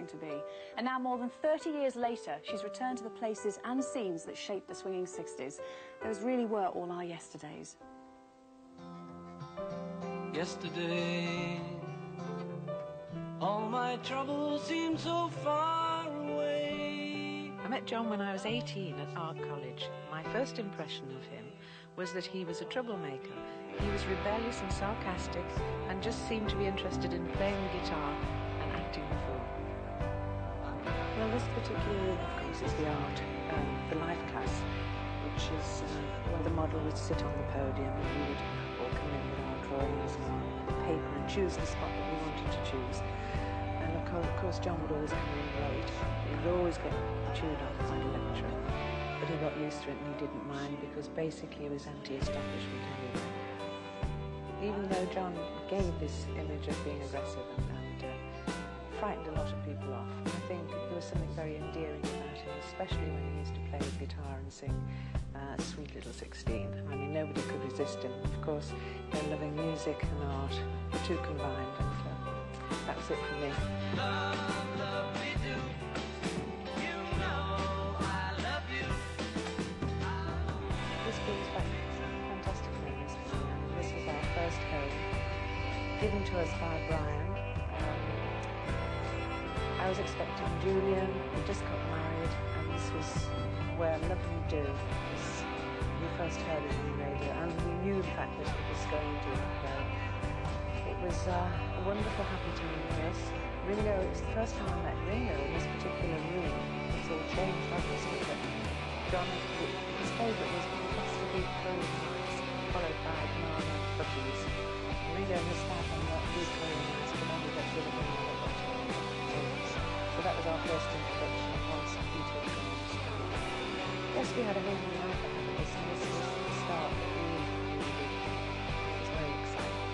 going to be. And now, more than 30 years later, she's returned to the places and scenes that shaped the swinging 60s. Those really were all our yesterdays. Yesterday, all my troubles seem so far away. I met John when I was 18 at art college. My first impression of him was that he was a troublemaker. He was rebellious and sarcastic and just seemed to be interested in playing the guitar and acting the fool. Well, this particular room, of course, is the art, the life class, which is where the model would sit on the podium and we would all come in with our drawings and our paper and choose the spot that we wanted to choose. And of course John would always come in late. He would always get chewed off by the lecturer. But he got used to it and he didn't mind because basically he was anti-establishment anyway. Even though John gave this image of being aggressive and frightened a lot of people off, I think there was something very endearing about him, especially when he used to play his guitar and sing Sweet Little 16. I mean, nobody could resist him. Of course, loving music and art, the two combined, and that was it for me. Love, love me do. You know I love you. This brings back fantastic memories for me. This was our first home, given to us by Brian. I was expecting Julian, we just got married, and this was where Love You Do was. We first heard it on the radio, and we knew the fact that it was going to play. It was a wonderful, happy time for us. Ringo, it was the first time I met Ringo in this particular room. It's all changed, obviously, but John, his favourite was That's the Beat Curling Nights, followed by Banana Buggies. Ringo and his staff on that Beat Curling Nights could never get rid of Banana Buggies. So that was our first introduction once we took on the stage. Yes, we had a whole new life ahead of us, and this was the start that we really did. It was very exciting.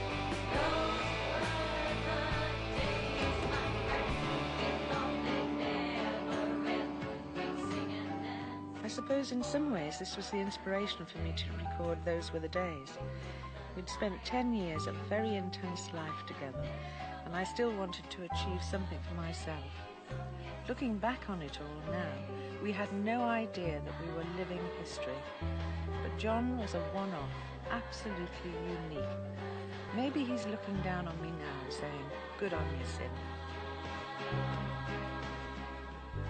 I suppose in some ways this was the inspiration for me to record Those Were the Days. We'd spent 10 years of very intense life together, and I still wanted to achieve something for myself. Looking back on it all now, we had no idea that we were living history. But John was a one-off, absolutely unique. Maybe he's looking down on me now saying, good on you, Sid.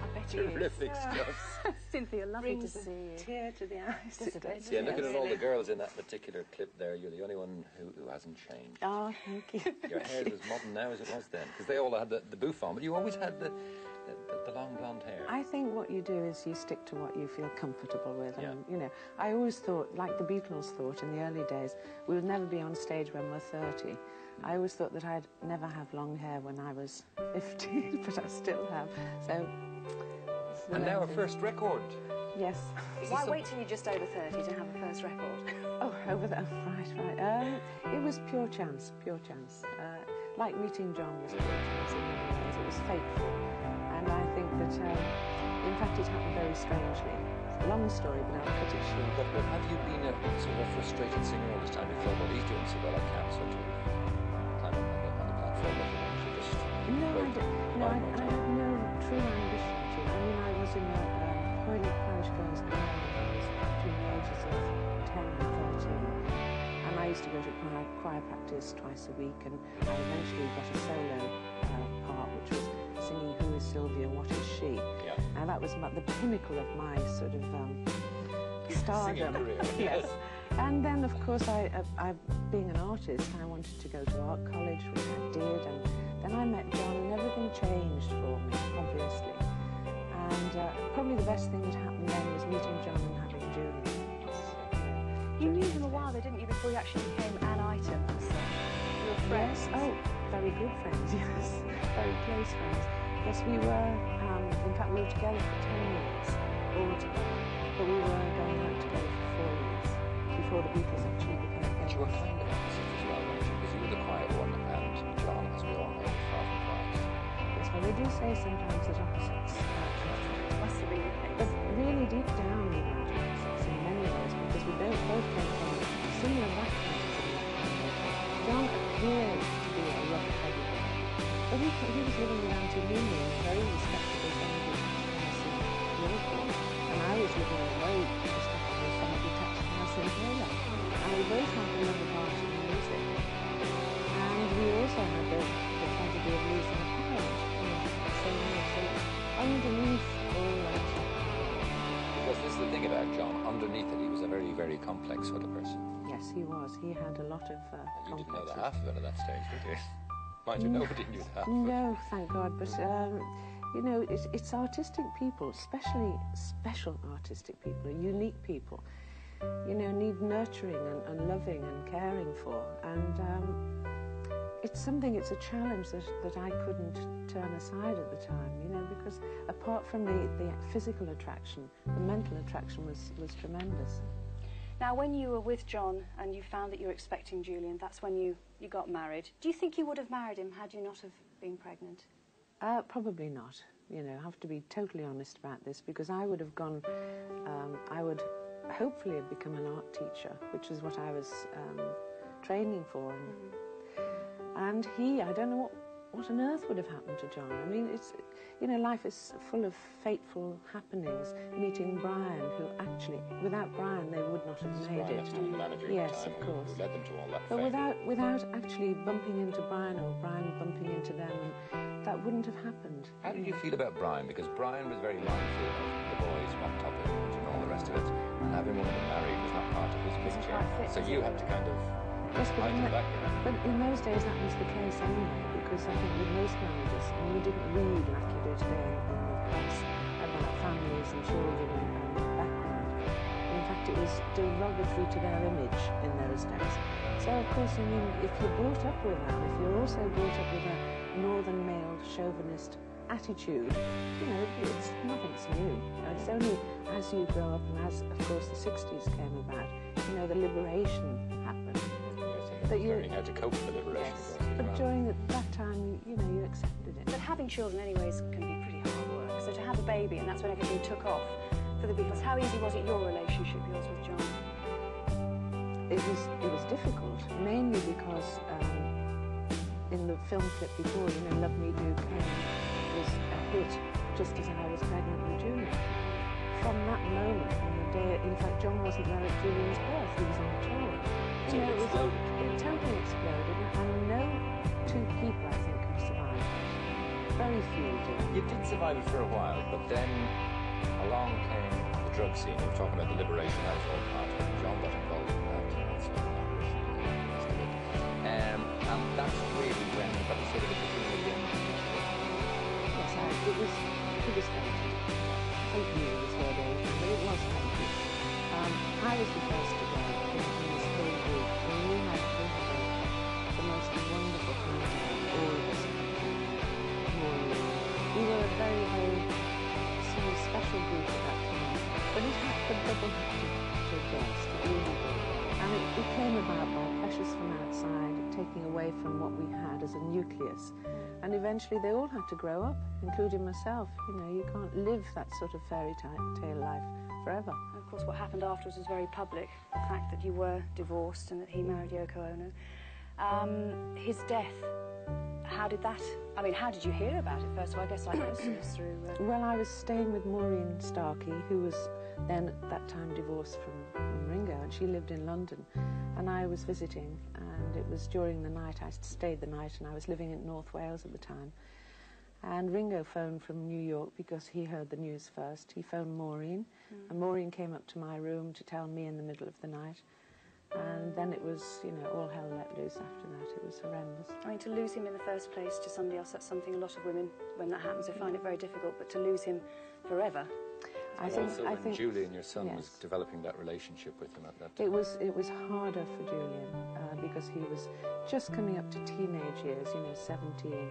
I bet he is. Terrific stuff. Cynthia, lovely to see you. Tear to the eyes. Doesn't it? Yeah, looking at all the girls in that particular clip there, you're the only one who hasn't changed. Oh, thank you. Your hair is as modern now as it was then, because they all had the bouffant, but you always had the long blonde hair. I think what you do is you stick to what you feel comfortable with. Yeah. And, you know, I always thought, like the Beatles thought in the early days, we would never be on stage when we're 30. I always thought that I'd never have long hair when I was 50, but I still have. So. And now a first record. Yes. Why wait till you're just over 30 to have a first record? Oh, over there. Right. It was pure chance, pure chance. Like meeting John was pure chance in many ways. It was fateful. And I think that, in fact, it happened very strangely. It's a long story, but I'll cut it short. But have you been a sort of a frustrated singer all this time? You felt, well, he's doing so well, I can't sort of climb up on the platform with him. You just No, I had no true ambition to. I mean, I was in a Hoyley Parish Girls' Choir when I was between the ages of 10 and 13. And I used to go to choir practice twice a week, and I eventually got a solo part, which was singing Who Is Sylvia, What Is She? Yeah. And that was the pinnacle of my sort of stardom. career. Yes. And then, of course, I being an artist, I wanted to go to art college, which I did, and then I met John, and everything changed for me, obviously. And probably the best thing that happened then was meeting John and having Julian. You knew him a while, though, didn't you, before you actually became an item? You were friends? Yes. Oh, very good friends, yes. Very close friends. Yes, we were, in fact, we were together for 10 years, all together. But we were going out together for 4 years, before the Beatles actually became famous. But you were kind of opposite as well, weren't you? Because you were the quiet one, and John, as we all know, was far from quiet. Yes, well, they do say sometimes that opposites attract. Must have been the case. But really deep down we weren't opposites in many ways, because we both came from similar backgrounds. John appeared to be a rough heavyweight, But he was living with Auntie Lulu, a very respectable family in Liverpool, and I was living in a very respectable semi-detached house in Taylor. And we both had the love of art and music, and we also had the tragedy of losing a parent. So underneath all that. Because this is the thing about John, underneath it he was a very, very complex sort of person. Yes, he was. He had a lot of You didn't know the complexes. half of it at that stage, did you? Mind you, nobody knew the half of it. No, thank God. But, you know, it's artistic people, especially special artistic people, unique people, you know, need nurturing and loving and caring for. And it's a challenge that I couldn't turn aside at the time, you know, because apart from the physical attraction, the mental attraction was tremendous. Now, when you were with John and you found that you were expecting Julian, that's when you got married. Do you think you would have married him had you not have been pregnant? Probably not. You know, I have to be totally honest about this, because I would have gone, I would hopefully have become an art teacher, which is what I was training for. And I don't know what on earth would have happened to John. I mean, you know, life is full of fateful happenings. Meeting Brian, who actually, without Brian, they would not have made it. Brian, the manager yes, at the time, of course. who led them to all that But fame. without actually bumping into Brian or Brian bumping into them, that wouldn't have happened. How did you feel about Brian? Because Brian was very mindful of the boys, what top of it and all the rest of it. And having one of them married was not part of his picture. quite fit, So is you it? had to kind of Yes, but hide in the background. but in those days that was the case anyway, because I think with most managers, you didn't read like you do today in the press about families and children and background. In fact, it was derogatory to their image in those days. So, of course, I mean, if you're brought up with that, if you're also brought up with a northern male chauvinist attitude, you know, it's nothing's new. It's only as you grow up and as, of course, the 60s came about, you know, the liberation happened. That you learning how to cope with the liberation. Yes, Of course, as but well. during that time, you know, you accepted it. But having children anyways can be pretty hard work. So to have a baby, and that's when everything took off for the Beatles. How easy was it, your relationship, yours with John? It was difficult, mainly because in the film clip before, you know, Love Me Do Came was a hit just as I was pregnant with Julian. From that moment, from the day, in fact, John wasn't there at Julian's birth, he was on tour. So it exploded. It totally exploded, and no two people, I think, have survived. Very few do. You did survive it for a while, but then along came the drug scene. You were talking about the liberation, that was all part of it. John got involved in that, also in that and that's really when that was sort of the beginning of the end. Yes, it was hated. Hate was where they were, but it was hated. I was the first to go in this whole group, and we had the most wonderful time together, all of us. We were a very, very sort of special group at that time, but the bubble had to burst, it really did. And it came about by pressures from outside, taking away from what we had as a nucleus. And eventually they all had to grow up, including myself. You know, you can't live that sort of fairy tale life forever. And of course, what happened afterwards was very public. The fact that you were divorced and that he married Yoko Ono. His death, how did you hear about it first? Well, I guess like most of us through... Well, I was staying with Maureen Starkey, who was then at that time divorced from Ringo, and she lived in London. And I was visiting, and it was during the night, I stayed the night, and I was living in North Wales at the time. And Ringo phoned from New York because he heard the news first. He phoned Maureen, and Maureen came up to my room to tell me in the middle of the night. And then it was, you know, all hell let loose after that. It was horrendous. I mean, to lose him in the first place to somebody else, that's something a lot of women, when that happens, they find it very difficult. But to lose him forever... I think Julian, your son, yes. was developing that relationship with him at that time. It was harder for Julian because he was just coming up to teenage years, you know, 17.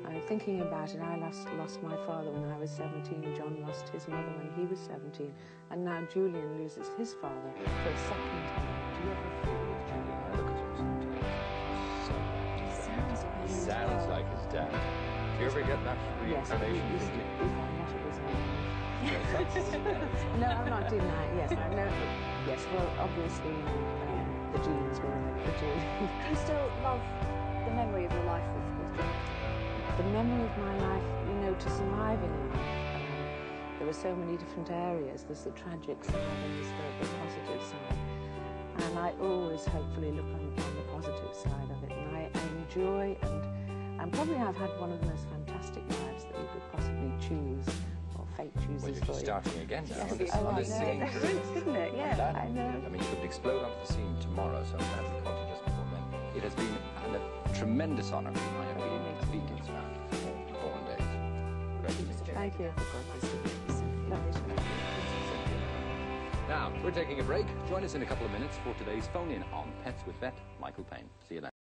I'm thinking about it, I lost my father when I was 17, John lost his mother when he was 17, and now Julian loses his father for a second time. Do you ever feel with Julian? I look at him sometimes. He sounds like his dad. Do you ever get that reincarnation? Yes, he's got a lot of his own. No, I'm not doing that. Yes, I know. Yes, well, obviously, the genes were right for Julian. Do you still love the memory of your life with John? the memory of my life, you know, to survive in life. There were so many different areas. There's the tragic side and there's the positive side. And I always hopefully look on the positive side of it. And I enjoy and probably I've had one of the most fantastic lives that you could possibly choose, or fate chooses Well, you're for just you. starting again now on this, Oh, on I this know. singing That's career. it, isn't it? I'm Yeah, glad. I know. I mean, you could explode onto the scene tomorrow, so I'm glad we caught you just before then. It has been a tremendous honour. I have been a Beatles fan for 4 days. Great to meet you. Thank you. Lovely to meet you. Now, we're taking a break. Join us in a couple of minutes for today's phone-in on Pets with Vet Michael Payne. See you then.